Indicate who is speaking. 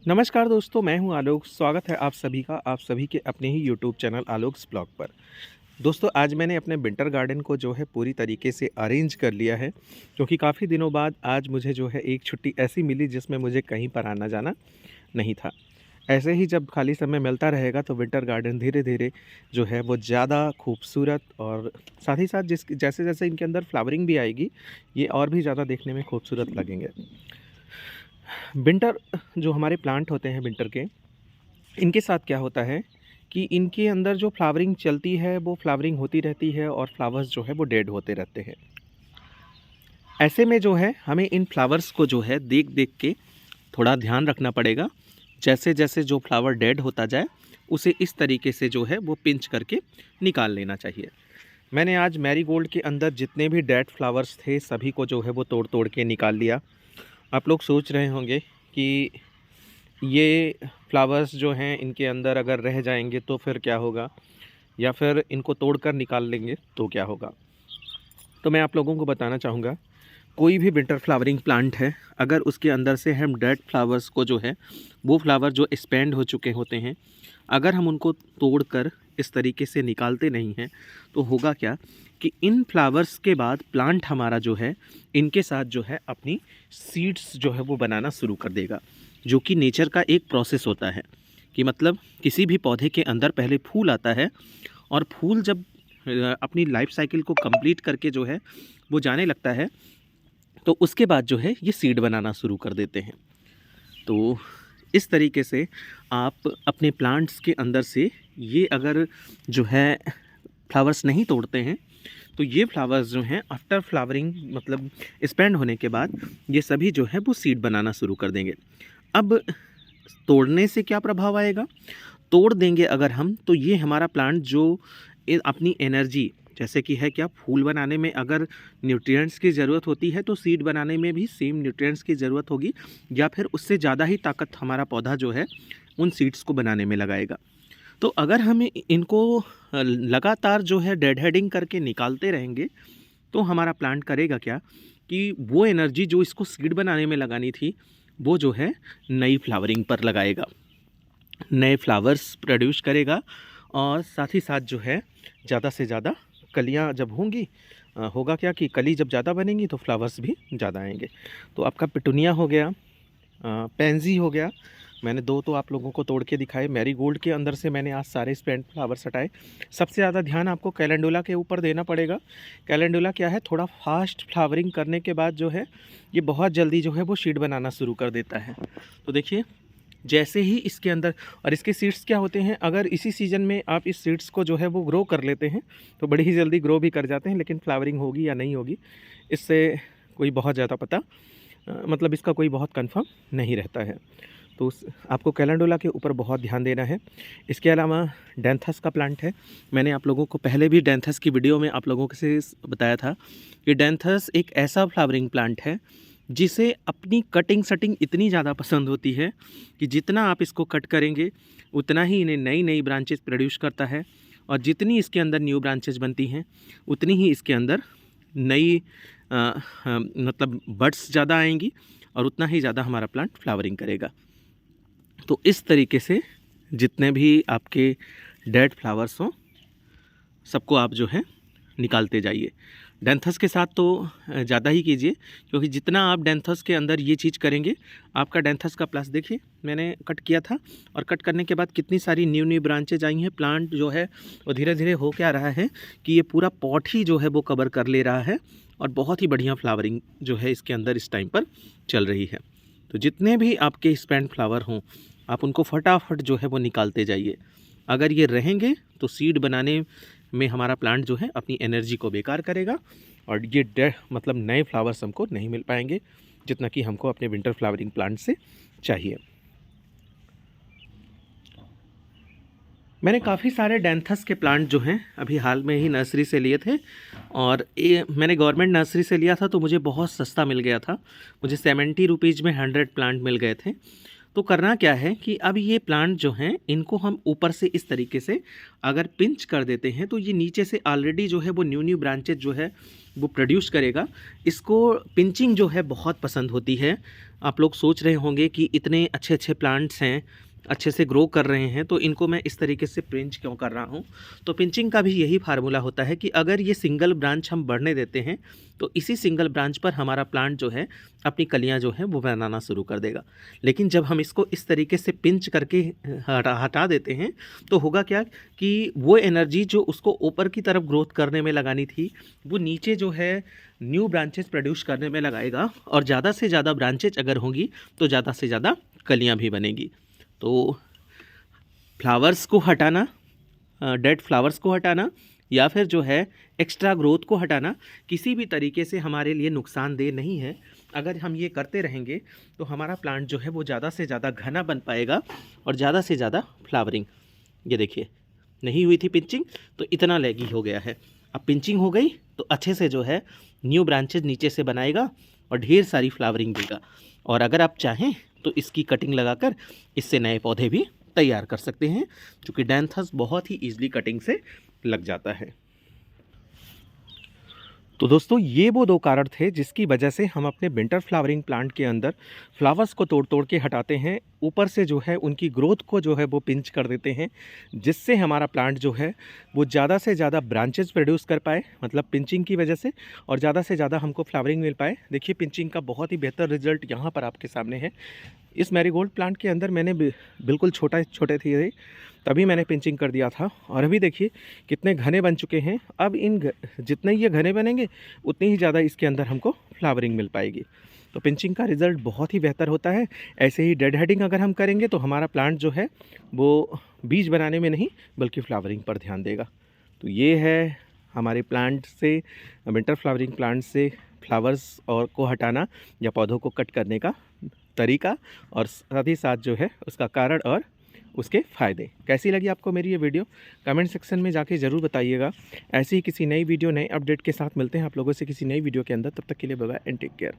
Speaker 1: नमस्कार दोस्तों, मैं हूं आलोक। स्वागत है आप सभी का आप सभी के अपने ही यूट्यूब चैनल आलोक्स ब्लॉग पर। दोस्तों, आज मैंने अपने विंटर गार्डन को जो है पूरी तरीके से अरेंज कर लिया है, क्योंकि काफ़ी दिनों बाद आज मुझे जो है एक छुट्टी ऐसी मिली जिसमें मुझे कहीं पर आना जाना नहीं था। ऐसे ही जब खाली समय मिलता रहेगा तो विंटर गार्डन धीरे-धीरे जो है वो ज़्यादा खूबसूरत और साथ ही साथ जिस जैसे-जैसे इनके अंदर फ्लावरिंग भी आएगी, ये और भी ज़्यादा देखने में खूबसूरत लगेंगे। विंटर जो हमारे प्लांट होते हैं विंटर के, इनके साथ क्या होता है कि इनके अंदर जो फ्लावरिंग चलती है वो फ्लावरिंग होती रहती है और फ्लावर्स जो है वो डेड होते रहते हैं। ऐसे में जो है हमें इन फ्लावर्स को जो है देख देख के थोड़ा ध्यान रखना पड़ेगा। जैसे जैसे जो फ्लावर डेड होता जाए उसे इस तरीके से जो है वो पिंच करके निकाल लेना चाहिए। मैंने आज मैरीगोल्ड के अंदर जितने भी डेड फ्लावर्स थे सभी को जो है वो तोड़ तोड़ के निकाल लिया। आप लोग सोच रहे होंगे कि ये फ्लावर्स जो हैं इनके अंदर अगर रह जाएंगे तो फिर क्या होगा, या फिर इनको तोड़कर निकाल लेंगे तो क्या होगा। तो मैं आप लोगों को बताना चाहूँगा, कोई भी विंटर फ्लावरिंग प्लांट है, अगर उसके अंदर से हम डेड फ्लावर्स को जो है वो फ्लावर जो एक्सपेंड हो चुके होते हैं, अगर हम उनको तोड़कर इस तरीके से निकालते नहीं हैं तो होगा क्या कि इन फ्लावर्स के बाद प्लांट हमारा जो है इनके साथ जो है अपनी सीड्स जो है वो बनाना शुरू कर देगा, जो कि नेचर का एक प्रोसेस होता है। कि मतलब किसी भी पौधे के अंदर पहले फूल आता है और फूल जब अपनी लाइफ साइकिल को कंप्लीट करके जो है वो जाने लगता है तो उसके बाद जो है ये सीड बनाना शुरू कर देते हैं। तो इस तरीके से आप अपने प्लांट्स के अंदर से ये अगर जो है फ्लावर्स नहीं तोड़ते हैं तो ये फ्लावर्स जो हैं आफ्टर फ्लावरिंग मतलब स्पेंड होने के बाद ये सभी जो है वो सीड बनाना शुरू कर देंगे। अब तोड़ने से क्या प्रभाव आएगा? तोड़ देंगे अगर हम तो ये हमारा प्लांट जो अपनी एनर्जी, जैसे कि है क्या, फूल बनाने में अगर न्यूट्रिएंट्स की ज़रूरत होती है तो सीड बनाने में भी सेम न्यूट्रिएंट्स की ज़रूरत होगी, या फिर उससे ज़्यादा ही ताकत हमारा पौधा जो है उन सीड्स को बनाने में लगाएगा। तो अगर हम इनको लगातार जो है डेड हेडिंग करके निकालते रहेंगे तो हमारा प्लांट करेगा क्या कि वो एनर्जी जो इसको सीड बनाने में लगानी थी वो जो है नई फ्लावरिंग पर लगाएगा, नए फ्लावर्स प्रोड्यूस करेगा, और साथ ही साथ जो है ज़्यादा से ज़्यादा कलियाँ जब होंगी, होगा क्या कि कली जब ज़्यादा बनेंगी तो फ्लावर्स भी ज़्यादा आएंगे। तो आपका पिटूनिया हो गया, पैंजी हो गया, मैंने दो तो आप लोगों को तोड़ के दिखाए। मैरीगोल्ड के अंदर से मैंने आज सारे स्पेंट फ्लावर्स हटाए। सबसे ज़्यादा ध्यान आपको कैलेंडुला के ऊपर देना पड़ेगा। कैलेंडुला क्या है, थोड़ा फास्ट फ्लावरिंग करने के बाद जो है ये बहुत जल्दी जो है वो शीड बनाना शुरू कर देता है। तो देखिए, जैसे ही इसके अंदर, और इसके सीड्स क्या होते हैं, अगर इसी सीज़न में आप इस सीड्स को जो है वो ग्रो कर लेते हैं तो बड़ी ही जल्दी ग्रो भी कर जाते हैं, लेकिन फ्लावरिंग होगी या नहीं होगी इससे कोई बहुत ज़्यादा पता मतलब इसका कोई बहुत कंफर्म नहीं रहता है। तो आपको कैलेंडुला के ऊपर बहुत ध्यान देना है। इसके अलावा डेंथस का प्लांट है। मैंने आप लोगों को पहले भी डेंथस की वीडियो में आप लोगों से बताया था कि डेंथस एक ऐसा फ्लावरिंग प्लांट है जिसे अपनी कटिंग सटिंग इतनी ज़्यादा पसंद होती है कि जितना आप इसको कट करेंगे उतना ही इन्हें नई नई ब्रांचेस प्रोड्यूस करता है, और जितनी इसके अंदर न्यू ब्रांचेस बनती हैं उतनी ही इसके अंदर नई मतलब बड्स ज़्यादा आएंगी और उतना ही ज़्यादा हमारा प्लांट फ्लावरिंग करेगा। तो इस तरीके से जितने भी आपके डेड फ्लावर्स हों सबको आप जो है निकालते जाइए। डेंथस के साथ तो ज़्यादा ही कीजिए, क्योंकि जितना आप डेंथस के अंदर ये चीज़ करेंगे, आपका डेंथस का प्लस देखिए मैंने कट किया था, और कट करने के बाद कितनी सारी न्यू न्यू ब्रांचेज आई हैं। प्लांट जो है वो धीरे धीरे हो क्या रहा है कि ये पूरा पॉट ही जो है वो कवर कर ले रहा है, और बहुत ही बढ़िया फ्लावरिंग जो है इसके अंदर इस टाइम पर चल रही है। तो जितने भी आपके स्पेंड फ्लावर हों आप उनको फटाफट जो है वो निकालते जाइए। अगर ये रहेंगे तो सीड बनाने में हमारा प्लांट जो है अपनी एनर्जी को बेकार करेगा, और ये मतलब नए फ्लावर्स हमको नहीं मिल पाएंगे जितना कि हमको अपने विंटर फ्लावरिंग प्लांट से चाहिए। मैंने काफ़ी सारे डेंथस के प्लांट जो हैं अभी हाल में ही नर्सरी से लिए थे, और ये मैंने गवर्नमेंट नर्सरी से लिया था तो मुझे बहुत सस्ता मिल गया था। मुझे 70 रुपीज़ में 100 प्लांट मिल गए थे। तो करना क्या है कि अब ये प्लांट जो हैं इनको हम ऊपर से इस तरीके से अगर पिंच कर देते हैं तो ये नीचे से ऑलरेडी जो है वो न्यू ब्रांचेज जो है वो प्रोड्यूस करेगा। इसको पिंचिंग जो है बहुत पसंद होती है। आप लोग सोच रहे होंगे कि इतने अच्छे अच्छे प्लांट्स हैं, अच्छे से ग्रो कर रहे हैं, तो इनको मैं इस तरीके से पिंच क्यों कर रहा हूँ। तो पिंचिंग का भी यही फार्मूला होता है कि अगर ये सिंगल ब्रांच हम बढ़ने देते हैं तो इसी सिंगल ब्रांच पर हमारा प्लांट जो है अपनी कलियाँ जो हैं वो बनाना शुरू कर देगा। लेकिन जब हम इसको इस तरीके से पिंच करके हटा देते हैं तो होगा क्या कि वो एनर्जी जो उसको ऊपर की तरफ ग्रोथ करने में लगानी थी वो नीचे जो है न्यू ब्रांचेस प्रोड्यूस करने में लगाएगा, और ज़्यादा से ज़्यादा ब्रांचेज अगर होंगी तो ज़्यादा से ज़्यादा कलियाँ भी बनेंगी। तो फ्लावर्स को हटाना, डेड फ्लावर्स को हटाना या फिर जो है एक्स्ट्रा ग्रोथ को हटाना किसी भी तरीके से हमारे लिए नुकसानदेह नहीं है। अगर हम ये करते रहेंगे तो हमारा प्लांट जो है वो ज़्यादा से ज़्यादा घना बन पाएगा और ज़्यादा से ज़्यादा फ्लावरिंग। ये देखिए, नहीं हुई थी पिंचिंग तो इतना लैगी हो गया है। अब पिंचिंग हो गई तो अच्छे से जो है न्यू ब्रांचेज नीचे से बनाएगा और ढेर सारी फ्लावरिंग देगा। और अगर आप चाहें तो इसकी कटिंग लगाकर इससे नए पौधे भी तैयार कर सकते हैं, क्योंकि डैंथस बहुत ही ईजिली कटिंग से लग जाता है। तो दोस्तों ये वो दो कारण थे जिसकी वजह से हम अपने विंटर फ्लावरिंग प्लांट के अंदर फ्लावर्स को तोड़ तोड़ के हटाते हैं, ऊपर से जो है उनकी ग्रोथ को जो है वो पिंच कर देते हैं, जिससे हमारा प्लांट जो है वो ज़्यादा से ज़्यादा ब्रांचेस प्रोड्यूस कर पाए, मतलब पिंचिंग की वजह से, और ज़्यादा से ज़्यादा हमको फ्लावरिंग मिल पाए। देखिए पिंचिंग का बहुत ही बेहतर रिजल्ट यहाँ पर आपके सामने है। इस मैरीगोल्ड प्लांट के अंदर मैंने बिल्कुल छोटे थे तभी मैंने पिंचिंग कर दिया था, और अभी देखिए कितने घने बन चुके हैं। अब जितने ये घने बनेंगे उतनी ही ज़्यादा इसके अंदर हमको फ्लावरिंग मिल पाएगी। तो पिंचिंग का रिज़ल्ट बहुत ही बेहतर होता है। ऐसे ही डेड हेडिंग अगर हम करेंगे तो हमारा प्लांट जो है वो बीज बनाने में नहीं बल्कि फ्लावरिंग पर ध्यान देगा। तो ये है हमारे प्लांट से, विंटर फ्लावरिंग प्लांट से फ्लावर्स और को हटाना या पौधों को कट करने का तरीका, और साथ ही साथ जो है उसका कारण और उसके फ़ायदे। कैसी लगी आपको मेरी ये वीडियो कमेंट सेक्शन में जाके ज़रूर बताइएगा। ऐसे ही किसी नई वीडियो नए अपडेट के साथ मिलते हैं आप लोगों से किसी नई वीडियो के अंदर। तब तक के लिए bye bye and take care.